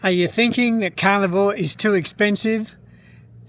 Are you thinking that carnivore is too expensive?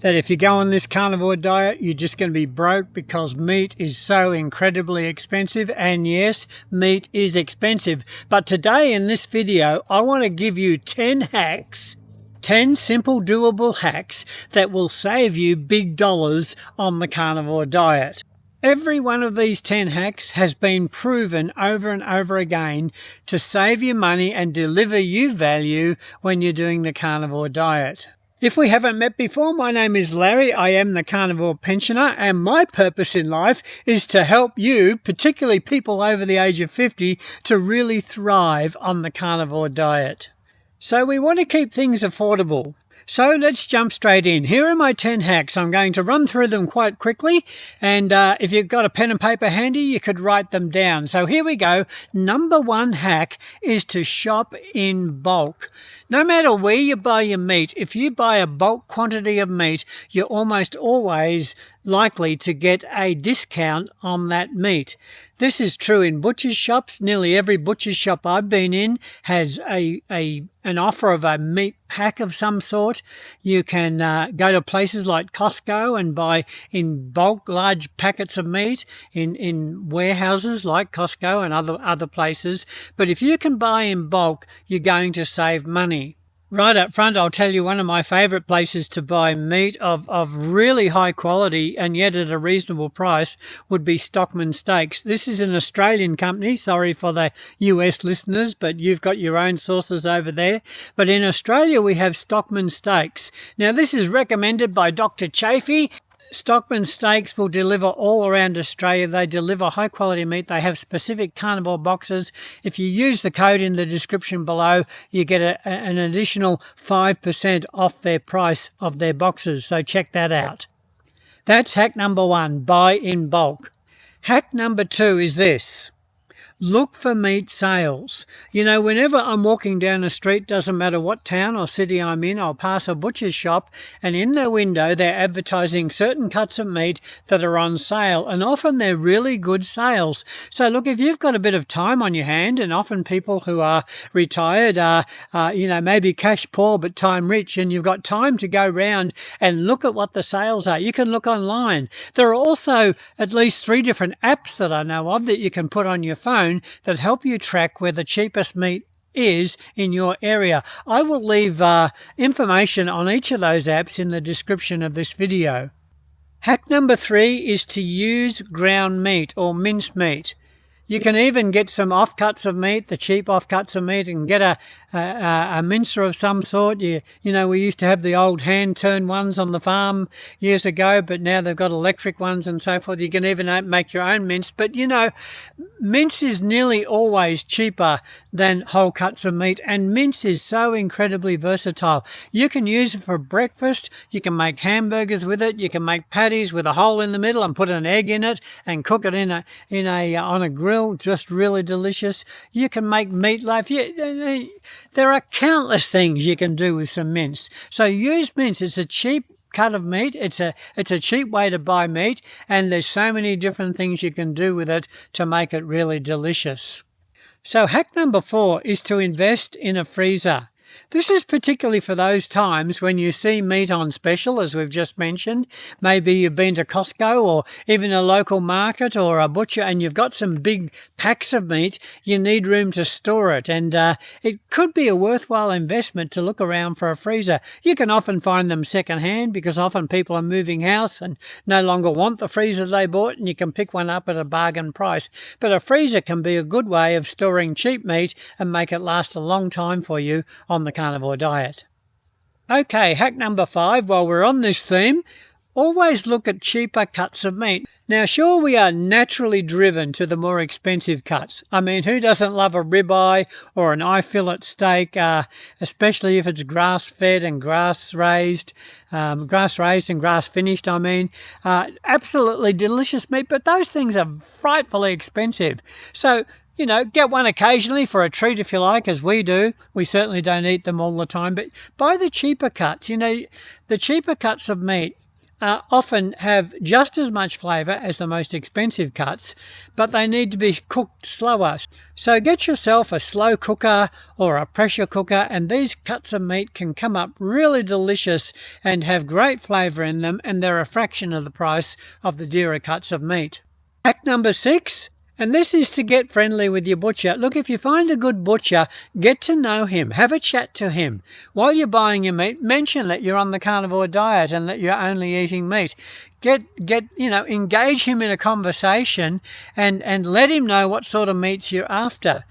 That if you go on this carnivore diet, you're just going to be broke because meat is so incredibly expensive? And yes, meat is expensive. But today in this video, I want to give you 10 hacks, 10 simple doable hacks that will save you big dollars on the carnivore diet. Every one of these 10 hacks has been proven over and over again to save you money and deliver you value when you're doing the carnivore diet. If we haven't met before, my name is Larry. I am the carnivore pensioner, and my purpose in life is to help you, particularly people over the age of 50, to really thrive on the carnivore diet. So we want to keep things affordable. So let's jump straight in. Here are my 10 hacks. I'm going to run through them quite quickly, and if you've got a pen and paper handy, you could write them down. So here we go. Number one hack is to shop in bulk. No matter where you buy your meat, if you buy a bulk quantity of meat, you're almost always likely to get a discount on that meat. This is true in butcher's shops. Nearly every butcher's shop I've been in has an offer of a meat pack of some sort. You can go to places like Costco and buy in bulk large packets of meat in warehouses like Costco and other places. But if you can buy in bulk, you're going to save money. Right up front, I'll tell you one of my favourite places to buy meat of really high quality and yet at a reasonable price would be STOCKMAN Steaks. This is an Australian company. Sorry for the US listeners, but you've got your own sources over there. But in Australia, we have STOCKMAN Steaks. Now, this is recommended by Dr Chafee. STOCKMAN Steaks will deliver all around Australia. They deliver high quality meat. They have specific carnivore boxes. If you use the code in the description below, you get an additional 5% off their price of their boxes. So check that out. That's hack number one, buy in bulk. Hack number two is this. Look for meat sales. You know, whenever I'm walking down the street, doesn't matter what town or city I'm in, I'll pass a butcher's shop, and in their window they're advertising certain cuts of meat that are on sale, and often they're really good sales. So look, if you've got a bit of time on your hand, and often people who are retired are, maybe cash poor but time rich, and you've got time to go round and look at what the sales are, you can look online. There are also at least 3 different apps that I know of that you can put on your phone that help you track where the cheapest meat is in your area. I will leave information on each of those apps in the description of this video. Hack number 3 is to use ground meat or minced meat. You can even get some offcuts of meat, the cheap offcuts of meat, and get a mincer of some sort. You know, we used to have the old hand-turned ones on the farm years ago, but now they've got electric ones and so forth. You can even make your own mince. But, you know, mince is nearly always cheaper than whole cuts of meat, and mince is so incredibly versatile. You can use it for breakfast. You can make hamburgers with it. You can make patties with a hole in the middle and put an egg in it and cook it on a grill. Just really delicious. You can make meatloaf. There are countless things you can do with some mince. So use mince. It's a cheap cut of meat. It's a cheap way to buy meat, and there's so many different things you can do with it to make it really delicious. So hack number 4 is to invest in a freezer. This is particularly for those times when you see meat on special, as we've just mentioned. Maybe you've been to Costco or even a local market or a butcher, and you've got some big packs of meat. You need room to store it, and it could be a worthwhile investment to look around for a freezer. You can often find them secondhand because often people are moving house and no longer want the freezer they bought, and you can pick one up at a bargain price. But a freezer can be a good way of storing cheap meat and make it last a long time for you on the carnivore diet. Okay, hack number 5, while we're on this theme, always look at cheaper cuts of meat. Now, sure, we are naturally driven to the more expensive cuts. I mean, who doesn't love a ribeye or an eye fillet steak, especially if it's grass-fed and grass-raised and grass-finished, absolutely delicious meat, but those things are frightfully expensive. So, you know, get one occasionally for a treat if you like, as we do. We certainly don't eat them all the time, but buy the cheaper cuts. You know, the cheaper cuts of meat often have just as much flavour as the most expensive cuts, but they need to be cooked slower. So get yourself a slow cooker or a pressure cooker, and these cuts of meat can come up really delicious and have great flavour in them, and they're a fraction of the price of the dearer cuts of meat. Hack number 6. And this is to get friendly with your butcher. Look, if you find a good butcher, get to know him. Have a chat to him. While you're buying your meat, mention that you're on the carnivore diet and that you're only eating meat. Engage him in a conversation and let him know what sort of meats you're after.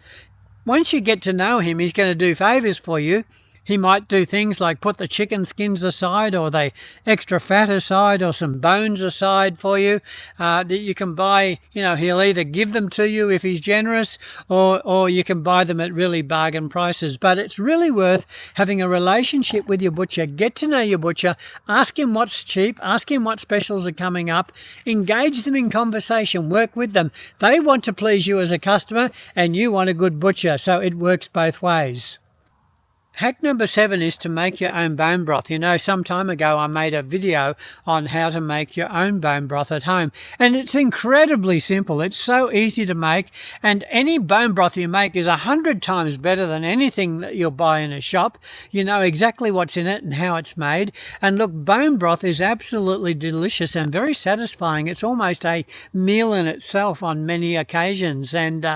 Once you get to know him, he's going to do favours for you. He might do things like put the chicken skins aside or the extra fat aside or some bones aside for you that you can buy. He'll either give them to you if he's generous or you can buy them at really bargain prices. But it's really worth having a relationship with your butcher. Get to know your butcher. Ask him what's cheap. Ask him what specials are coming up. Engage them in conversation. Work with them. They want to please you as a customer and you want a good butcher. So it works both ways. Hack number 7 is to make your own bone broth. Some time ago I made a video on how to make your own bone broth at home. And it's incredibly simple. It's so easy to make. And any bone broth you make is 100 times better than anything that you'll buy in a shop. You know exactly what's in it and how it's made. And look, bone broth is absolutely delicious and very satisfying. It's almost a meal in itself on many occasions. And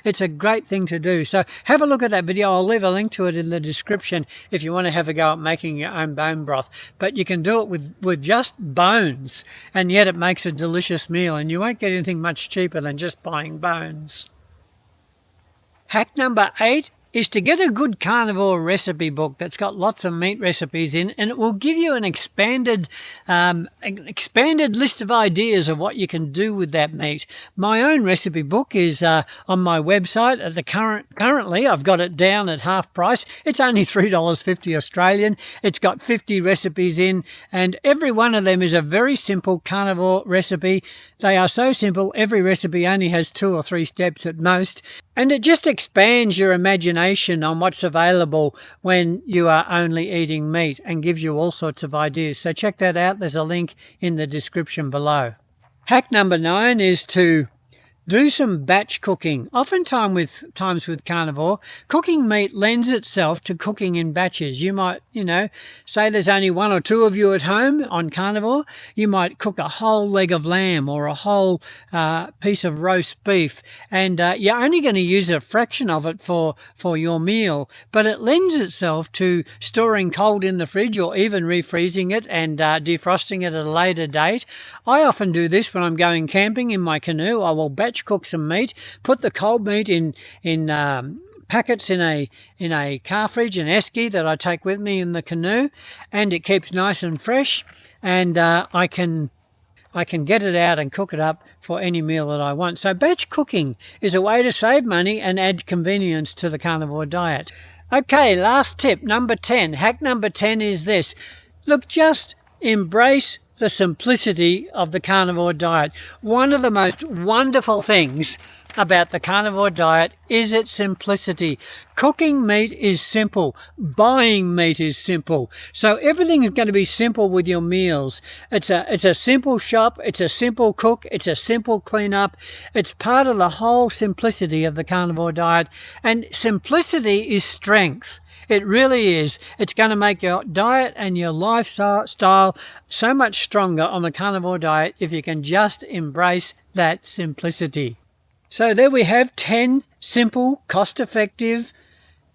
it's a great thing to do. So have a look at that video. I'll leave a link to it in the description if you want to have a go at making your own bone broth. But you can do it with just bones, and yet it makes a delicious meal, and you won't get anything much cheaper than just buying bones. Hack number 8 is to get a good carnivore recipe book that's got lots of meat recipes in, and it will give you an expanded list of ideas of what you can do with that meat. My own recipe book is on my website. Currently, I've got it down at half price. It's only $3.50 Australian. It's got 50 recipes in, and every one of them is a very simple carnivore recipe. They are so simple, every recipe only has 2 or 3 steps at most, and it just expands your imagination on what's available when you are only eating meat and gives you all sorts of ideas. So check that out. There's a link in the description below. Hack number 9 is to do some batch cooking. Oftentimes with carnivore, cooking meat lends itself to cooking in batches. You might, say there's only 1 or 2 of you at home on carnivore. You might cook a whole leg of lamb or a whole piece of roast beef, and you're only going to use a fraction of it for your meal. But it lends itself to storing cold in the fridge or even refreezing it and defrosting it at a later date. I often do this when I'm going camping in my canoe. I will batch cook some meat, put the cold meat in packets in a car fridge, an esky that I take with me in the canoe, and it keeps nice and fresh, and I can get it out and cook it up for any meal that I want. So batch cooking is a way to save money and add convenience to the carnivore diet. Okay, last tip, number 10. Hack number 10 is this. Look, just embrace the simplicity of the carnivore diet. One of the most wonderful things about the carnivore diet is its simplicity. Cooking meat is simple. Buying meat is simple. So everything is going to be simple with your meals. It's a simple shop. It's a simple cook. It's a simple clean up. It's part of the whole simplicity of the carnivore diet. And simplicity is strength. It really is. It's going to make your diet and your lifestyle so much stronger on the carnivore diet if you can just embrace that simplicity. So there we have 10 simple, cost-effective,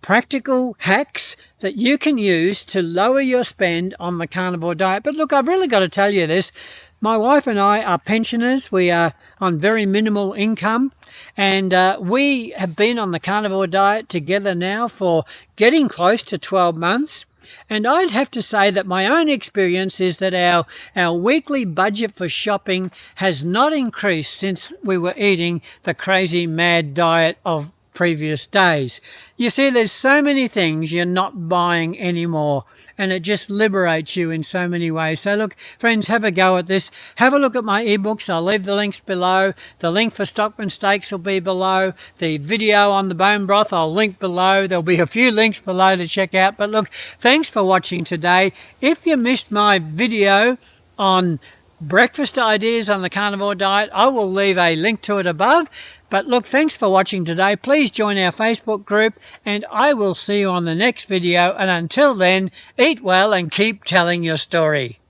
practical hacks that you can use to lower your spend on the carnivore diet. But look, I've really got to tell you this. My wife and I are pensioners. We are on very minimal income, and we have been on the carnivore diet together now for getting close to 12 months. And I'd have to say that my own experience is that our weekly budget for shopping has not increased since we were eating the crazy mad diet of previous days. You see, there's so many things you're not buying anymore, and it just liberates you in so many ways. So look, friends, have a go at this. Have a look at my ebooks. I'll leave the links below. The link for Stockman Steaks will be below. The video on the bone broth I'll link below. There'll be a few links below to check out. But look, thanks for watching today. If you missed my video on breakfast ideas on the carnivore diet. I will leave a link to it above. But look, thanks for watching today. Please join our Facebook group, and I will see you on the next video. And until then, eat well and keep telling your story.